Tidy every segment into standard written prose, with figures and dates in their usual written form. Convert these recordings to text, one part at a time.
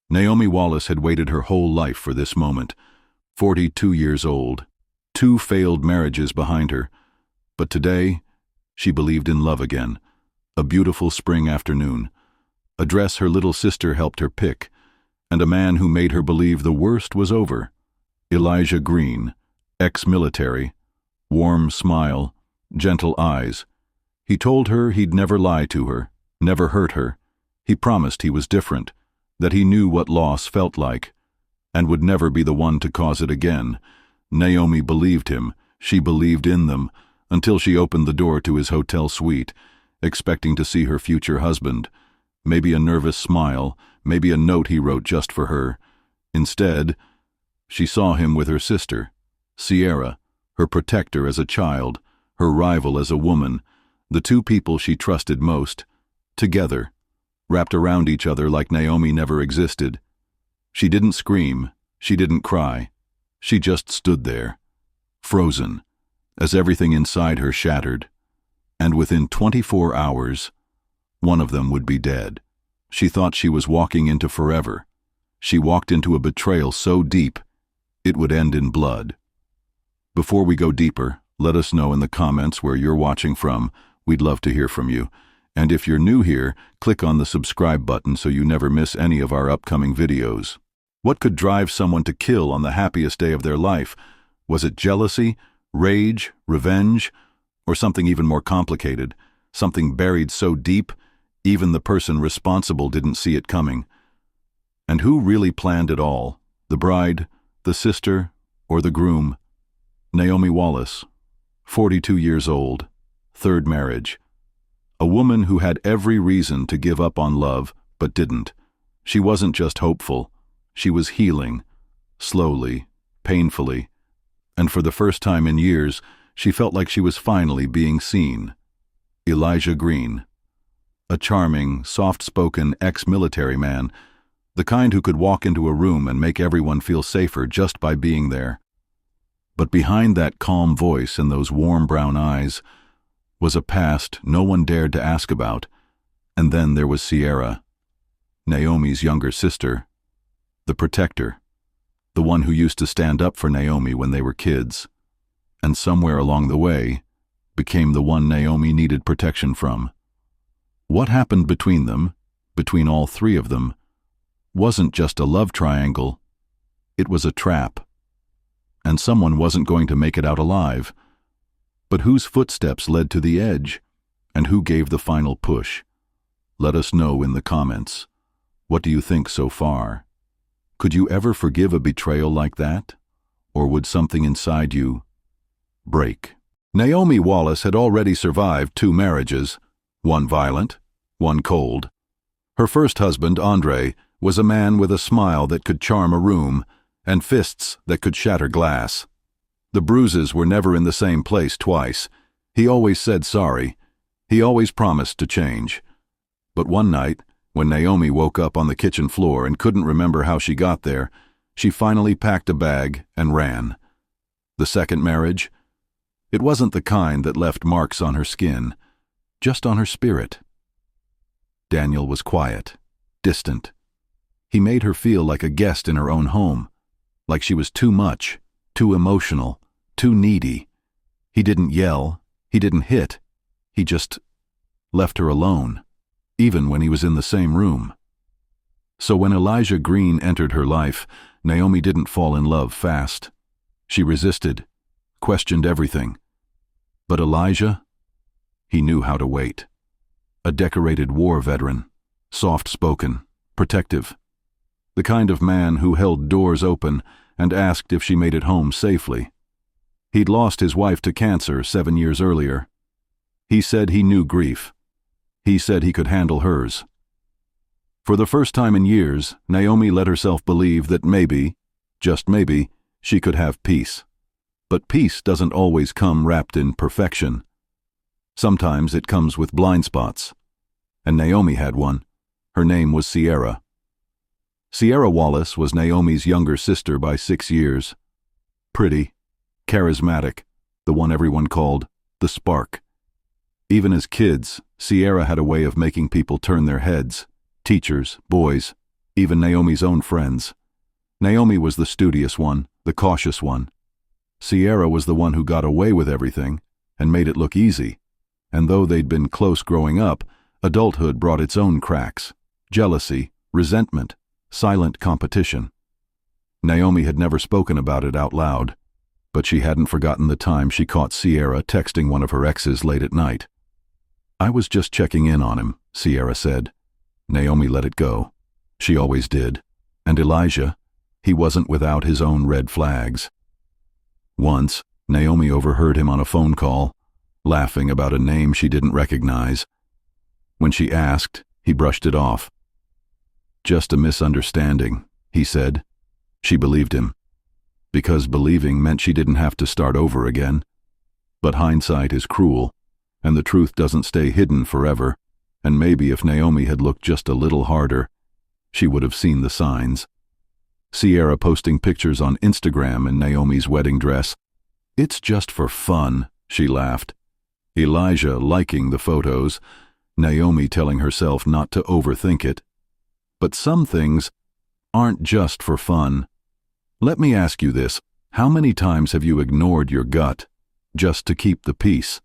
Naomi Wallace had waited her whole life for this moment. 42 years old, 2 failed marriages behind her. But today, she believed in love again. A beautiful spring afternoon, a dress her little sister helped her pick, and a man who made her believe the worst was over. Elijah Green, ex-military, warm smile, gentle eyes. He told her he'd never lie to her, never hurt her. He promised he was different, that he knew what loss felt like, and would never be the one to cause it again. Naomi believed him, she believed in them, until she opened the door to his hotel suite, expecting to see her future husband. Maybe a nervous smile, maybe a note he wrote just for her. Instead, she saw him with her sister, Sierra, her protector as a child, her rival as a woman, the 2 people she trusted most, together, wrapped around each other like Naomi never existed. She didn't scream, she didn't cry. She just stood there, frozen, as everything inside her shattered. And within 24 hours, one of them would be dead. She thought she was walking into forever. She walked into a betrayal so deep, it would end in blood. Before we go deeper, let us know in the comments where you're watching from. We'd love to hear from you. And if you're new here, click on the subscribe button so you never miss any of our upcoming videos. What could drive someone to kill on the happiest day of their life? Was it jealousy, rage, revenge, or something even more complicated? Something buried so deep, even the person responsible didn't see it coming. And who really planned it all? The bride, the sister, or the groom? Naomi Wallace, 42 years old, 3rd marriage. A woman who had every reason to give up on love, but didn't. She wasn't just hopeful, she was healing, slowly, painfully, and for the first time in years, she felt like she was finally being seen. Elijah Green, a charming, soft-spoken ex-military man, the kind who could walk into a room and make everyone feel safer just by being there. But behind that calm voice and those warm brown eyes was a past no one dared to ask about. And then there was Sierra, Naomi's younger sister, the protector, the one who used to stand up for Naomi when they were kids, and somewhere along the way became the one Naomi needed protection from. What happened between them, between all 3 of them, wasn't just a love triangle, it was a trap. And someone wasn't going to make it out alive. But whose footsteps led to the edge, and who gave the final push? Let us know in the comments. What do you think so far? Could you ever forgive a betrayal like that? Or would something inside you break? Naomi Wallace had already survived 2 marriages, one violent, one cold. Her first husband, Andre, was a man with a smile that could charm a room, and fists that could shatter glass. The bruises were never in the same place twice. He always said sorry. He always promised to change. But one night, when Naomi woke up on the kitchen floor and couldn't remember how she got there, she finally packed a bag and ran. The second marriage? It wasn't the kind that left marks on her skin, just on her spirit. Daniel was quiet, distant. He made her feel like a guest in her own home, like she was too much, too emotional, too needy. He didn't yell, he didn't hit, he just left her alone, even when he was in the same room. So when Elijah Green entered her life, Naomi didn't fall in love fast. She resisted, questioned everything. But Elijah, he knew how to wait. A decorated war veteran, soft-spoken, protective. The kind of man who held doors open and asked if she made it home safely. He'd lost his wife to cancer 7 years earlier. He said he knew grief. He said he could handle hers. For the first time in years, Naomi let herself believe that maybe, just maybe, she could have peace. But peace doesn't always come wrapped in perfection. Sometimes it comes with blind spots. And Naomi had one. Her name was Sierra. Sierra Wallace was Naomi's younger sister by 6 years. Pretty, charismatic, the one everyone called the spark. Even as kids, Sierra had a way of making people turn their heads, teachers, boys, even Naomi's own friends. Naomi was the studious one, the cautious one. Sierra was the one who got away with everything and made it look easy. And though they'd been close growing up, adulthood brought its own cracks: jealousy, resentment, silent competition. Naomi had never spoken about it out loud, but she hadn't forgotten the time she caught Sierra texting one of her exes late at night. "I was just checking in on him," Sierra said. Naomi let it go. She always did. And Elijah, he wasn't without his own red flags. Once, Naomi overheard him on a phone call, laughing about a name she didn't recognize. When she asked, he brushed it off. "Just a misunderstanding," he said. She believed him, because believing meant she didn't have to start over again. But hindsight is cruel, and the truth doesn't stay hidden forever, and maybe if Naomi had looked just a little harder, she would have seen the signs. Sierra posting pictures on Instagram in Naomi's wedding dress. "It's just for fun," she laughed. Elijah liking the photos, Naomi telling herself not to overthink it. But some things aren't just for fun. Let me ask you this: how many times have you ignored your gut just to keep the peace?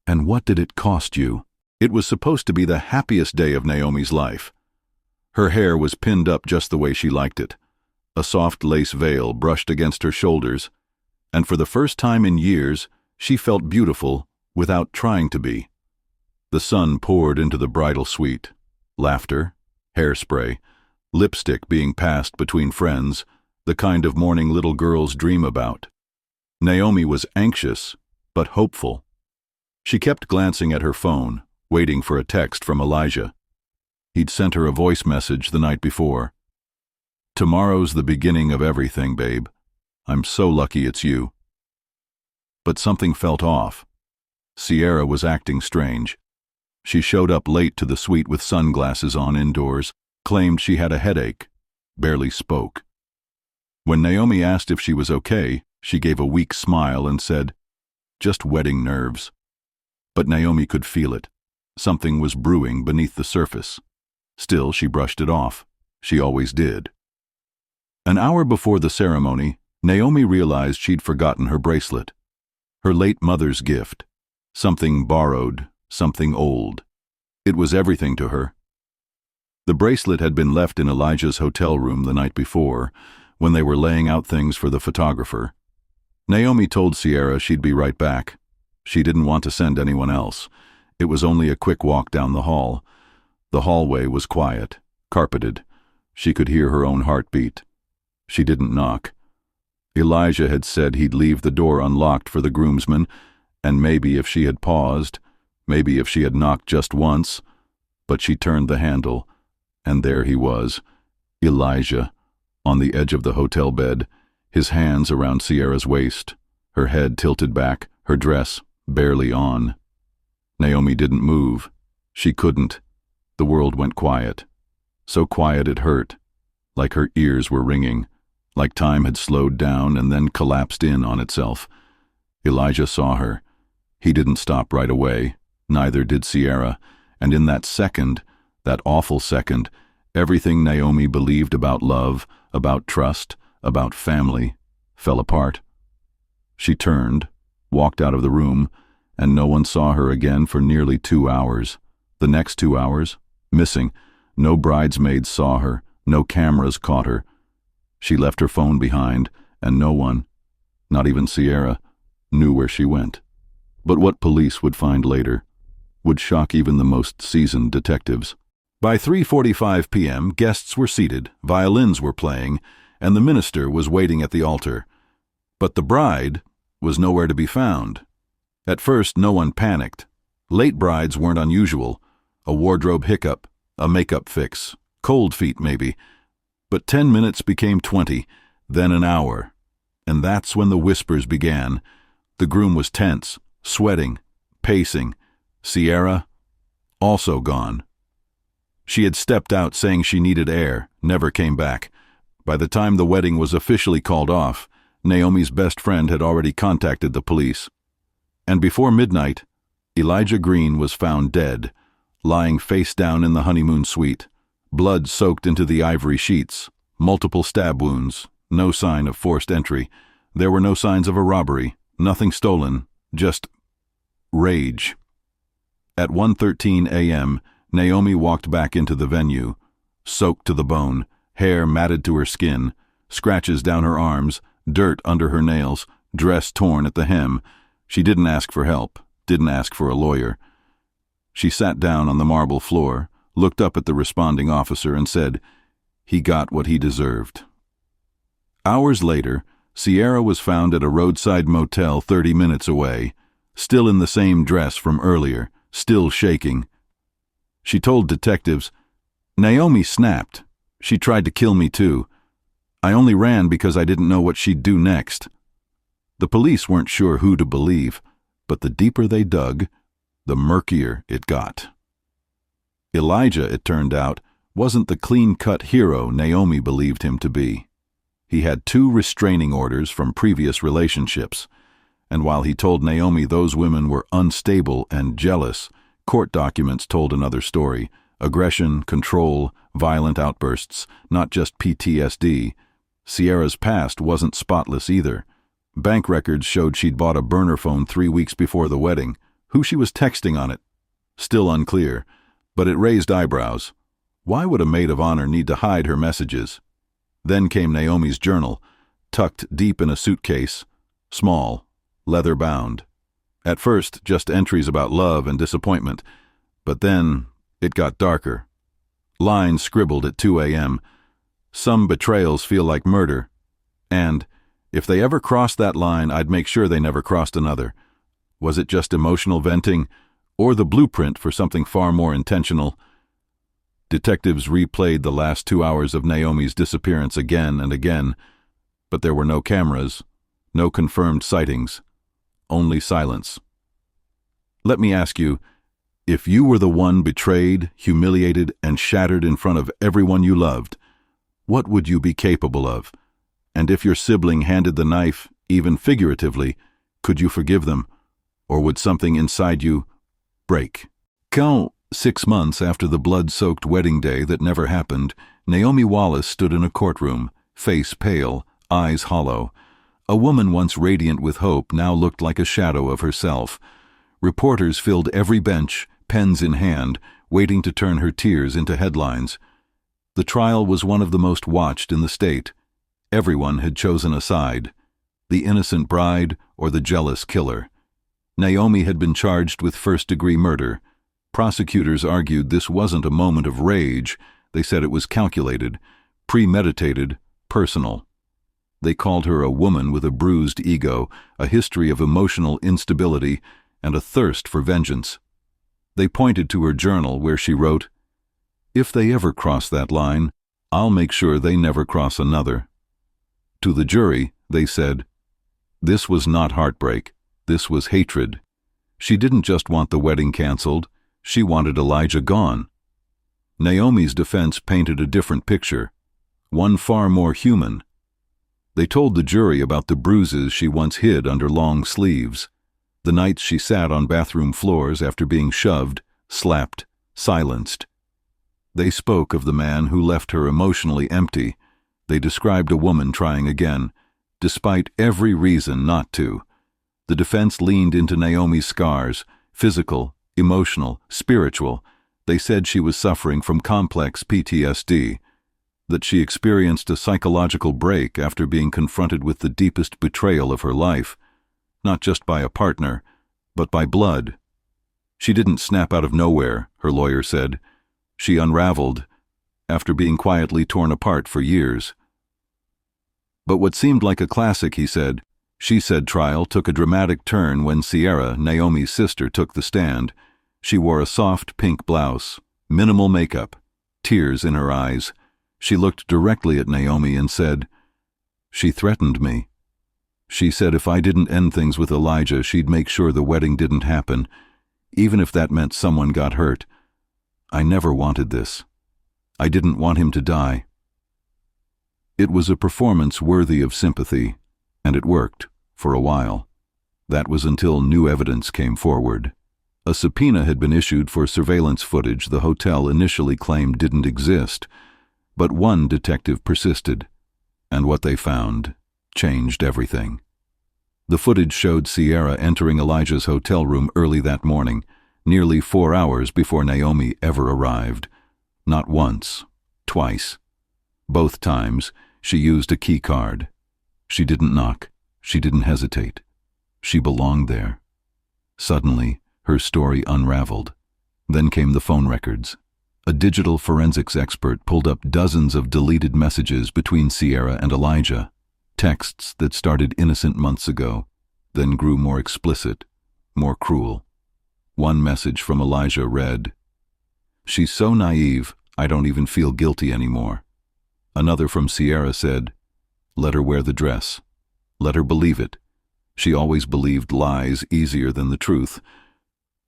And what did it cost you? It was supposed to be the happiest day of Naomi's life. Her hair was pinned up just the way she liked it. A soft lace veil brushed against her shoulders, and for the first time in years, she felt beautiful without trying to be. The sun poured into the bridal suite. Laughter, hairspray, lipstick being passed between friends, the kind of morning little girls dream about. Naomi was anxious, but hopeful. She kept glancing at her phone, waiting for a text from Elijah. He'd sent her a voice message the night before. "Tomorrow's the beginning of everything, babe. I'm so lucky it's you." But something felt off. Sierra was acting strange. She showed up late to the suite with sunglasses on indoors, claimed she had a headache, barely spoke. When Naomi asked if she was okay, she gave a weak smile and said, "Just wedding nerves." But Naomi could feel it. Something was brewing beneath the surface. Still, she brushed it off. She always did. An hour before the ceremony, Naomi realized she'd forgotten her bracelet. Her late mother's gift. Something borrowed, something old. It was everything to her. The bracelet had been left in Elijah's hotel room the night before, when they were laying out things for the photographer. Naomi told Sierra she'd be right back. She didn't want to send anyone else. It was only a quick walk down the hall. The hallway was quiet, carpeted. She could hear her own heartbeat. She didn't knock. Elijah had said he'd leave the door unlocked for the groomsmen, and maybe if she had paused, maybe if she had knocked just once, but she turned the handle, and there he was, Elijah, on the edge of the hotel bed, his hands around Sierra's waist, her head tilted back, her dress barely on. Naomi didn't move. She couldn't. The world went quiet. So quiet it hurt, like her ears were ringing, like time had slowed down and then collapsed in on itself. Elijah saw her. He didn't stop right away. Neither did Sierra. And in that second, that awful second, everything Naomi believed about love, about trust, about family, fell apart. She turned, walked out of the room, and no one saw her again for nearly 2 hours. The next 2 hours, missing. No bridesmaids saw her, no cameras caught her. She left her phone behind, and no one, not even Sierra, knew where she went. But what police would find later would shock even the most seasoned detectives. By 3:45 p.m., guests were seated, violins were playing, and the minister was waiting at the altar. But the bride was nowhere to be found. At first, no one panicked. Late brides weren't unusual. A wardrobe hiccup, a makeup fix, cold feet maybe. But 10 minutes became 20, then an hour. And that's when the whispers began. The groom was tense, sweating, pacing. Sierra, also gone. She had stepped out saying she needed air, never came back. By the time the wedding was officially called off, Naomi's best friend had already contacted the police. And before midnight, Elijah Green was found dead, lying face down in the honeymoon suite, Blood soaked into the ivory sheets, multiple stab wounds, no sign of forced entry. There were no signs of a robbery, nothing stolen, just rage. At 1:13 a.m., Naomi walked back into the venue, soaked to the bone, hair matted to her skin, scratches down her arms, dirt under her nails, dress torn at the hem. She didn't ask for help, didn't ask for a lawyer. She sat down on the marble floor, looked up at the responding officer and said, "He got what he deserved." Hours later, Sierra was found at a roadside motel 30 minutes away, still in the same dress from earlier, still shaking. She told detectives, "Naomi snapped. She tried to kill me too. I only ran because I didn't know what she'd do next." The police weren't sure who to believe, but the deeper they dug, the murkier it got. Elijah, it turned out, wasn't the clean-cut hero Naomi believed him to be. He had 2 restraining orders from previous relationships, and while he told Naomi those women were unstable and jealous, court documents told another story: aggression, control, violent outbursts, not just PTSD. Sierra's past wasn't spotless either. Bank records showed she'd bought a burner phone 3 weeks before the wedding. Who she was texting on it? Still unclear, but it raised eyebrows. Why would a maid of honor need to hide her messages? Then came Naomi's journal, tucked deep in a suitcase, small, leather-bound. At first, just entries about love and disappointment, but then it got darker. Lines scribbled at 2 a.m. "Some betrayals feel like murder," and "If they ever crossed that line, I'd make sure they never crossed another." Was it just emotional venting, or the blueprint for something far more intentional? Detectives replayed the last 2 hours of Naomi's disappearance again and again, but there were no cameras, no confirmed sightings, only silence. Let me ask you, if you were the one betrayed, humiliated, and shattered in front of everyone you loved, what would you be capable of? And if your sibling handed the knife, even figuratively, could you forgive them? Or would something inside you break? 6 months after the blood-soaked wedding day that never happened, Naomi Wallace stood in a courtroom, face pale, eyes hollow. A woman once radiant with hope now looked like a shadow of herself. Reporters filled every bench, pens in hand, waiting to turn her tears into headlines. The trial was one of the most watched in the state. Everyone had chosen a side: the innocent bride or the jealous killer. Naomi had been charged with first-degree murder. Prosecutors argued this wasn't a moment of rage. They said it was calculated, premeditated, personal. They called her a woman with a bruised ego, a history of emotional instability, and a thirst for vengeance. They pointed to her journal where she wrote, "If they ever cross that line, I'll make sure they never cross another." To the jury, they said, this was not heartbreak, this was hatred. She didn't just want the wedding canceled, she wanted Elijah gone. Naomi's defense painted a different picture, one far more human. They told the jury about the bruises she once hid under long sleeves, the nights she sat on bathroom floors after being shoved, slapped, silenced. They spoke of the man who left her emotionally empty. They described a woman trying again, despite every reason not to. The defense leaned into Naomi's scars, physical, emotional, spiritual. They said she was suffering from complex PTSD, that she experienced a psychological break after being confronted with the deepest betrayal of her life, not just by a partner, but by blood. She didn't snap out of nowhere, her lawyer said. She unraveled, after being quietly torn apart for years. But what seemed like a classic, he said, she said trial took a dramatic turn when Sierra, Naomi's sister, took the stand. She wore a soft pink blouse, minimal makeup, tears in her eyes. She looked directly at Naomi and said, "She threatened me. She said if I didn't end things with Elijah, she'd make sure the wedding didn't happen, even if that meant someone got hurt. I never wanted this. I didn't want him to die." It was a performance worthy of sympathy, and it worked, for a while. That was until new evidence came forward. A subpoena had been issued for surveillance footage the hotel initially claimed didn't exist, but one detective persisted, and what they found changed everything. The footage showed Sierra entering Elijah's hotel room early that morning, nearly 4 hours before Naomi ever arrived. Not once, twice. Both times, she used a key card. She didn't knock. She didn't hesitate. She belonged there. Suddenly, her story unraveled. Then came the phone records. A digital forensics expert pulled up dozens of deleted messages between Sierra and Elijah, texts that started innocent months ago, then grew more explicit, more cruel. One message from Elijah read, "She's so naive, I don't even feel guilty anymore." Another from Sierra said, "Let her wear the dress. Let her believe it. She always believed lies easier than the truth."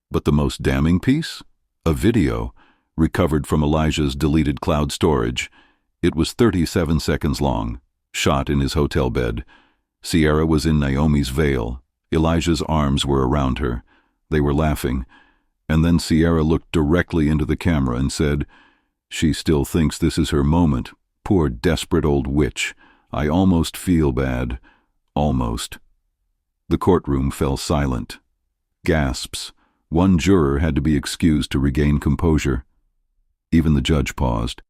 But the most damning piece? A video, recovered from Elijah's deleted cloud storage. It was 37 seconds long, shot in his hotel bed. Sierra was in Naomi's veil. Elijah's arms were around her. They were laughing. And then Sierra looked directly into the camera and said, "She still thinks this is her moment. Poor desperate old witch. I almost feel bad. Almost." The courtroom fell silent. Gasps. One juror had to be excused to regain composure. Even the judge paused.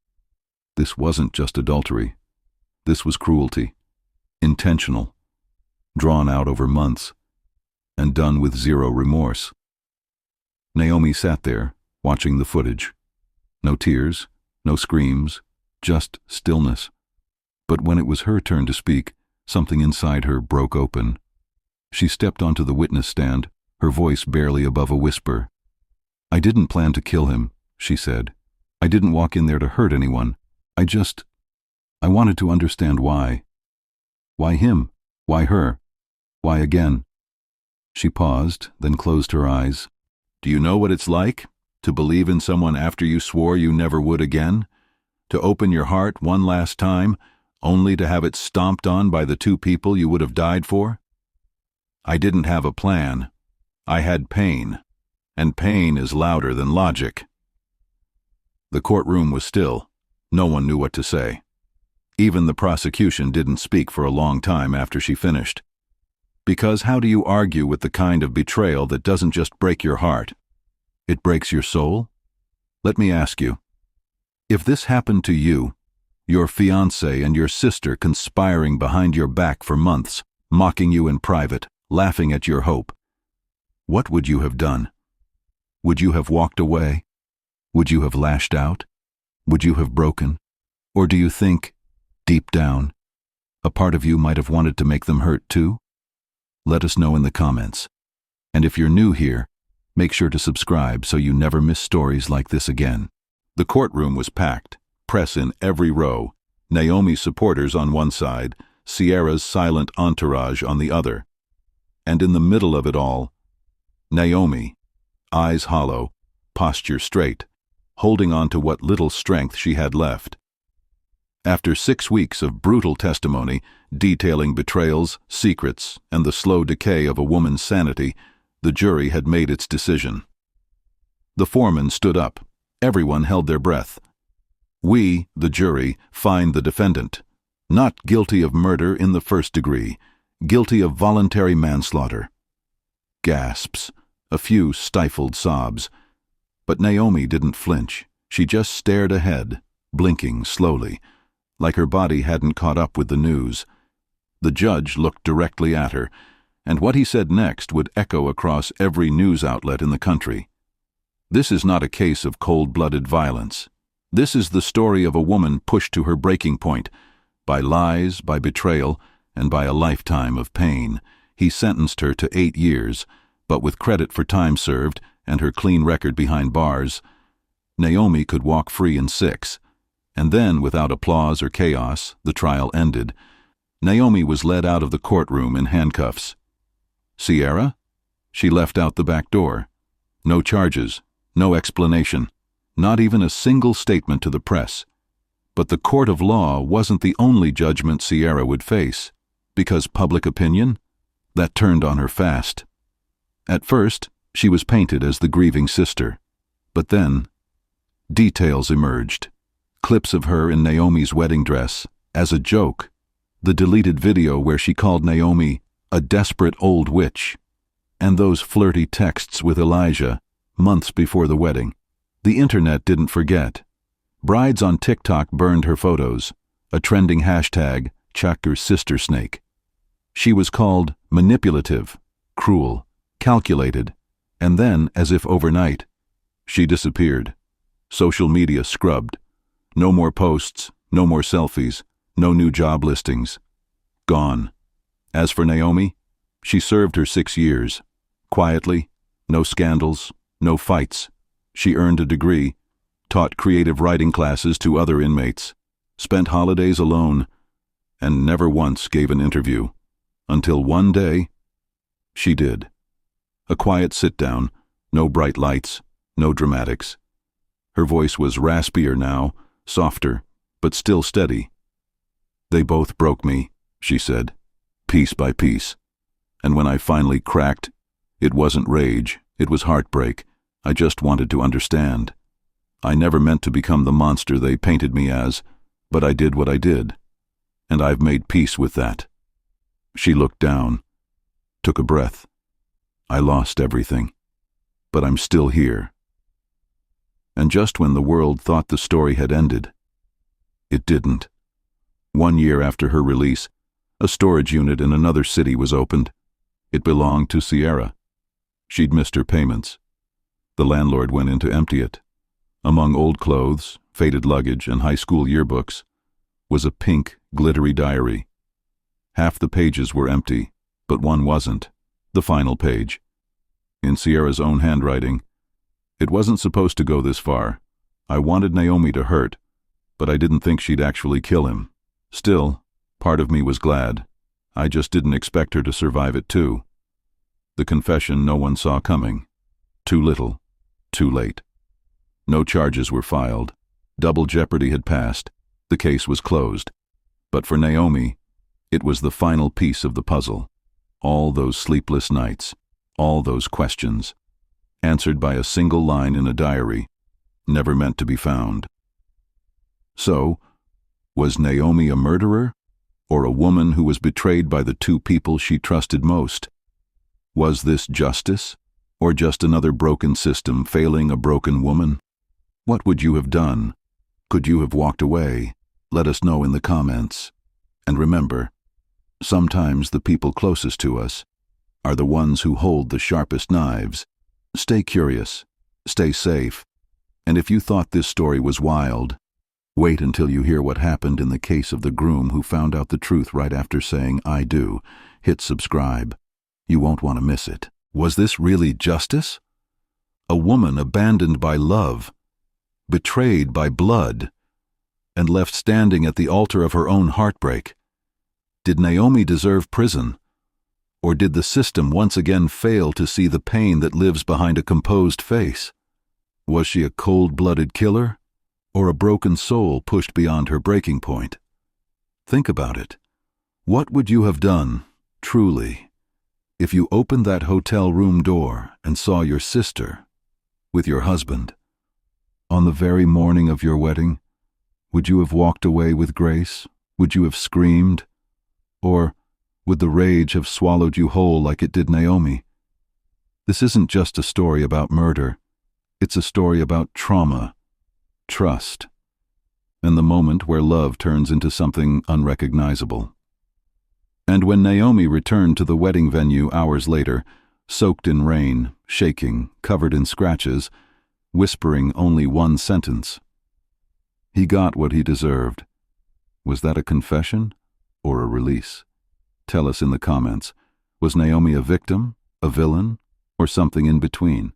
This wasn't just adultery. This was cruelty. Intentional. Drawn out over months. And done with zero remorse. Naomi sat there, watching the footage. No tears, no screams, just stillness. But when it was her turn to speak, something inside her broke open. She stepped onto the witness stand, her voice barely above a whisper. "I didn't plan to kill him," she said. "I didn't walk in there to hurt anyone. I wanted to understand why. Why him? Why her? Why again?" She paused, then closed her eyes. "Do you know what it's like? To believe in someone after you swore you never would again? To open your heart one last time, only to have it stomped on by the two people you would have died for? I didn't have a plan. I had pain, and pain is louder than logic." The courtroom was still. No one knew what to say. Even the prosecution didn't speak for a long time after she finished. Because how do you argue with the kind of betrayal that doesn't just break your heart? It breaks your soul? Let me ask you, if this happened to you, your fiancé and your sister conspiring behind your back for months, mocking you in private, laughing at your hope, what would you have done? Would you have walked away? Would you have lashed out? Would you have broken? Or do you think, deep down, a part of you might have wanted to make them hurt too? Let us know in the comments. And if you're new here, make sure to subscribe so you never miss stories like this again. The courtroom was packed, press in every row, Naomi's supporters on one side, Sierra's silent entourage on the other. And in the middle of it all, Naomi, eyes hollow, posture straight, holding on to what little strength she had left. After 6 weeks of brutal testimony, detailing betrayals, secrets, and the slow decay of a woman's sanity, the jury had made its decision. The foreman stood up. Everyone held their breath. "We, the jury, find the defendant, not guilty of murder in the first degree, guilty of voluntary manslaughter." Gasps, a few stifled sobs. But Naomi didn't flinch. She just stared ahead, blinking slowly, like her body hadn't caught up with the news. The judge looked directly at her, and what he said next would echo across every news outlet in the country. This is not a case of cold-blooded violence. This is the story of a woman pushed to her breaking point, by lies, by betrayal, and by a lifetime of pain. He sentenced her to 8 years, but with credit for time served and her clean record behind bars, Naomi could walk free in 6. And then, without applause or chaos, the trial ended. Naomi was led out of the courtroom in handcuffs. Sierra? She left out the back door. No charges, no explanation, not even a single statement to the press. But the court of law wasn't the only judgment Sierra would face, because public opinion? That turned on her fast. At first, She was painted as the grieving sister. But then, details emerged. Clips of her in Naomi's wedding dress, as a joke. The deleted video where she called Naomi a desperate old witch. And those flirty texts with Elijah, months before the wedding. The internet didn't forget. Brides on TikTok burned her photos, a trending hashtag, Chakker's sister snake. She was called manipulative, cruel, calculated, and then, as if overnight, she disappeared. Social media scrubbed. No more posts, no more selfies, no new job listings. Gone. As for Naomi, she served her 6 years. Quietly, no scandals, no fights. She earned a degree, taught creative writing classes to other inmates, spent holidays alone, and never once gave an interview. Until one day, she did. A quiet sit-down, no bright lights, no dramatics. Her voice was raspier now, softer, but still steady. "They both broke me," she said, piece by piece. "And when I finally cracked, it wasn't rage, it was heartbreak. I just wanted to understand. I never meant to become the monster they painted me as, but I did what I did. And I've made peace with that." She looked down, took a breath. "I lost everything, but I'm still here." And just when the world thought the story had ended, it didn't. 1 year after her release, a storage unit in another city was opened. It belonged to Sierra. She'd missed her payments. The landlord went in to empty it. Among old clothes, faded luggage, and high school yearbooks was a pink, glittery diary. Half the pages were empty, but one wasn't, the final page. In Sierra's own handwriting, "It wasn't supposed to go this far. I wanted Naomi to hurt, but I didn't think she'd actually kill him. Still, part of me was glad. I just didn't expect her to survive it too." The confession no one saw coming. Too little, too late. No charges were filed. Double jeopardy had passed. The case was closed. But for Naomi, it was the final piece of the puzzle. All those sleepless nights, all those questions, answered by a single line in a diary, never meant to be found. So, was Naomi a murderer, or a woman who was betrayed by the two people she trusted most? Was this justice, or just another broken system failing a broken woman? What would you have done? Could you have walked away? Let us know in the comments. And remember, sometimes the people closest to us are the ones who hold the sharpest knives. Stay curious, stay safe, and if you thought this story was wild, wait until you hear what happened in the case of the groom who found out the truth right after saying "I do." Hit subscribe. You won't want to miss it. Was this really justice? A woman abandoned by love, betrayed by blood, and left standing at the altar of her own heartbreak. Did Naomi deserve prison? Or did the system once again fail to see the pain that lives behind a composed face? Was she a cold-blooded killer, or a broken soul pushed beyond her breaking point? Think about it. What would you have done, truly, if you opened that hotel room door and saw your sister with your husband? On the very morning of your wedding, would you have walked away with grace? Would you have screamed? Or would the rage have swallowed you whole like it did Naomi? This isn't just a story about murder. It's a story about trauma, trust, and the moment where love turns into something unrecognizable. And when Naomi returned to the wedding venue hours later, soaked in rain, shaking, covered in scratches, whispering only one sentence, "He got what he deserved." Was that a confession or a release? Tell us in the comments. Was Naomi a victim, a villain, or something in between?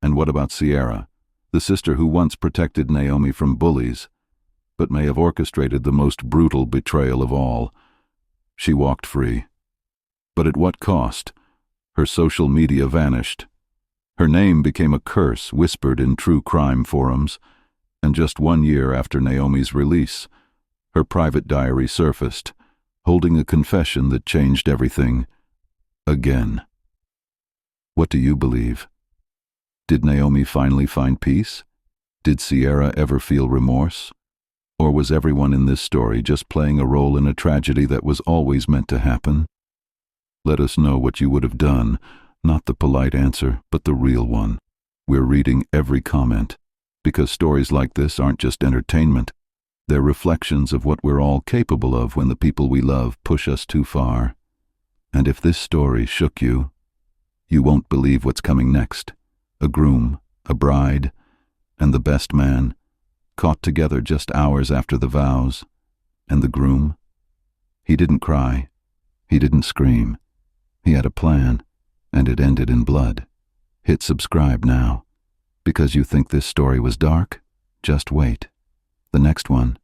And what about Sierra, the sister who once protected Naomi from bullies, but may have orchestrated the most brutal betrayal of all? She walked free. But at what cost? Her social media vanished. Her name became a curse whispered in true crime forums, and just 1 year after Naomi's release, her private diary surfaced, holding a confession that changed everything again. What do you believe? Did Naomi finally find peace? Did Sierra ever feel remorse? Or was everyone in this story just playing a role in a tragedy that was always meant to happen? Let us know what you would have done, not the polite answer, but the real one. We're reading every comment, because stories like this aren't just entertainment. They're reflections of what we're all capable of when the people we love push us too far. And if this story shook you, you won't believe what's coming next. A groom, a bride, and the best man, caught together just hours after the vows. And the groom? He didn't cry. He didn't scream. He had a plan, and it ended in blood. Hit subscribe now. Because you think this story was dark? Just wait. The next one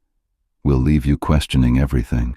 will leave you questioning everything.